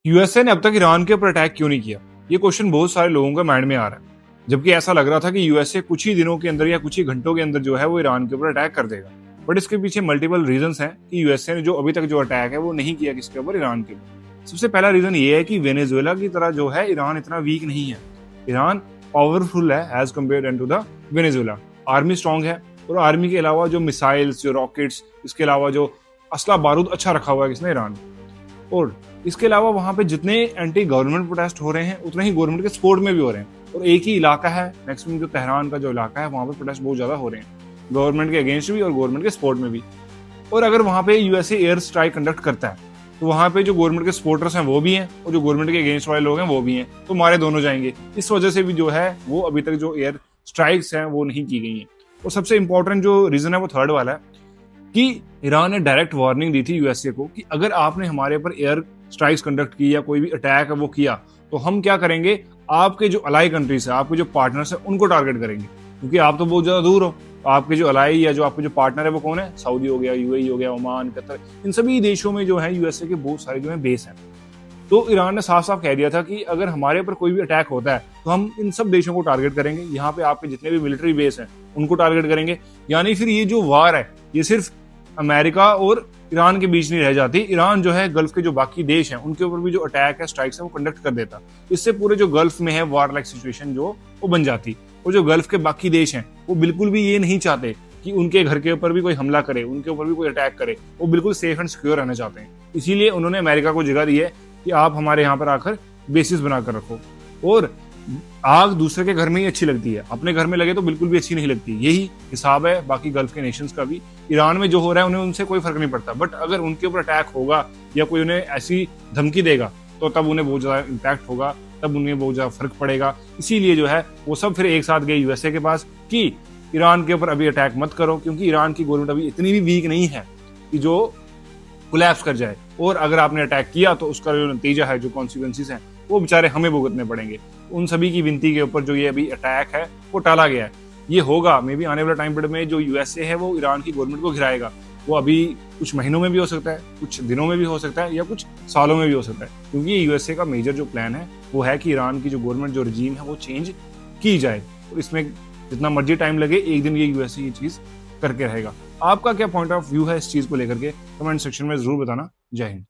USA ने अब तक ईरान के ऊपर अटैक क्यों नहीं किया? ये क्वेश्चन बहुत सारे लोगों के माइंड में आ रहा है। जबकि ऐसा लग रहा था कि यूएसए कुछ ही दिनों के अंदर या कुछ ही घंटों के अंदर जो है वो ईरान के ऊपर अटैक कर देगा। बट इसके पीछे मल्टीपल रीजंस हैं कि यूएसए ने जो अभी तक जो अटैक है वो नहीं किया किसके ऊपर, ईरान के ऊपर। सबसे पहला रीजन ये है कि वेनेजुएला की तरह जो है ईरान इतना वीक नहीं है। ईरान पावरफुल है as compare to the Venezuela. Army strong है और आर्मी के अलावा जो मिसाइल्स, जो रॉकेट्स, इसके अलावा जो असला बारूद अच्छा रखा हुआ है किसने, ईरान। और इसके अलावा वहां पे जितने एंटी गवर्नमेंट प्रोटेस्ट हो रहे हैं उतने ही गवर्नमेंट के सपोर्ट में भी हो रहे हैं। और एक ही इलाका है मैक्सिमम, जो तेहरान का जो इलाका है, वहां पे प्रोटेस्ट बहुत ज्यादा हो रहे हैं, गवर्नमेंट के अगेंस्ट भी और गवर्नमेंट के सपोर्ट में भी। और अगर वहां पे यूएसए एयर स्ट्राइक कंडक्ट करता है तो वहां पे जो गवर्नमेंट के सपोर्टर्स हैं वो भी हैं और जो गवर्नमेंट के अगेंस्ट वाले लोग हैं वो भी हैं, तो मारे दोनों जाएंगे। इस वजह से भी जो है वो अभी तक जो एयर स्ट्राइक्स हैं वो नहीं की गई हैं। और सबसे इंपॉर्टेंट जो रीजन है वो थर्ड वाला है कि ईरान ने डायरेक्ट वार्निंग दी थी यूएसए को कि अगर आपने हमारे पर एयर स्ट्राइक्स कंडक्ट की या कोई भी अटैक है वो किया तो हम क्या करेंगे, आपके जो अलाई कंट्रीज है, आपके जो पार्टनर्स है, उनको टारगेट करेंगे। क्योंकि आप तो बहुत ज्यादा दूर हो, आपके जो अलाई या जो आपके जो पार्टनर है वो कौन है, सऊदी हो गया, यूएई हो गया, ओमान, कतर, इन सभी देशों में जो है यूएसए के बहुत सारे जो है बेस हैं। तो ईरान ने साफ साफ कह दिया था कि अगर हमारे ऊपर कोई भी अटैक होता है तो हम इन सब देशों को टारगेट करेंगे, यहाँ पे आपके जितने भी मिलिट्री बेस हैं उनको टारगेट करेंगे। यानी फिर ये जो वार है ये सिर्फ अमेरिका और ईरान के बीच नहीं रह जाती। ईरान जो है गल्फ के जो बाकी देश हैं उनके ऊपर भी जो अटैक है, स्ट्राइक्स है, वो कंडक्ट कर देता। इससे पूरे जो गल्फ में है वार लाइक सिचुएशन जो वो बन जाती। और जो गल्फ के बाकी देश हैं वो बिल्कुल भी ये नहीं चाहते कि उनके घर के ऊपर भी कोई हमला करे, उनके ऊपर भी कोई अटैक करे। वो बिल्कुल सेफ एंड सिक्योर रहना चाहते हैं। इसीलिए उन्होंने अमेरिका को जगह दी है कि आप हमारे यहाँ पर आकर बेसिस बनाकर रखो। और आग दूसरे के घर में ही अच्छी लगती है, अपने घर में लगे तो बिल्कुल भी अच्छी नहीं लगती। यही हिसाब है बाकी गल्फ के नेशंस का भी। ईरान में जो हो रहा है उन्हें उनसे कोई फर्क नहीं पड़ता, बट अगर उनके ऊपर अटैक होगा या कोई उन्हें ऐसी धमकी देगा तो तब उन्हें बहुत ज्यादा इम्पैक्ट होगा, तब उन्हें बहुत ज्यादा फर्क पड़ेगा। इसीलिए जो है वो सब फिर एक साथ गए यूएसए के पास कि ईरान के ऊपर अभी अटैक मत करो, क्योंकि ईरान की गवर्नमेंट अभी इतनी भी वीक नहीं है कि जो कोलैप्स कर जाए। और अगर आपने अटैक किया तो उसका जो नतीजा है, जो कॉन्सिक्वेंसेस हैं, वो बेचारे हमें भुगतने पड़ेंगे। उन सभी की विनती के ऊपर जो ये अभी अटैक है वो टाला गया है। ये होगा मे बी आने वाला टाइम पीरियड में जो यूएसए है वो ईरान की गवर्नमेंट को घिराएगा। वो अभी कुछ महीनों में भी हो सकता है, कुछ दिनों में भी हो सकता है, या कुछ सालों में भी हो सकता है। क्योंकि ये यूएसए का मेजर जो प्लान है वो है कि ईरान की जो गवर्नमेंट, जो रजीम है, वो चेंज की जाए। और इसमें जितना मर्जी टाइम लगे, एक दिन ये यूएसए ये चीज करके रहेगा। आपका क्या पॉइंट ऑफ व्यू है इस चीज को लेकर के, कमेंट सेक्शन में जरूर बताना। जय हिंद।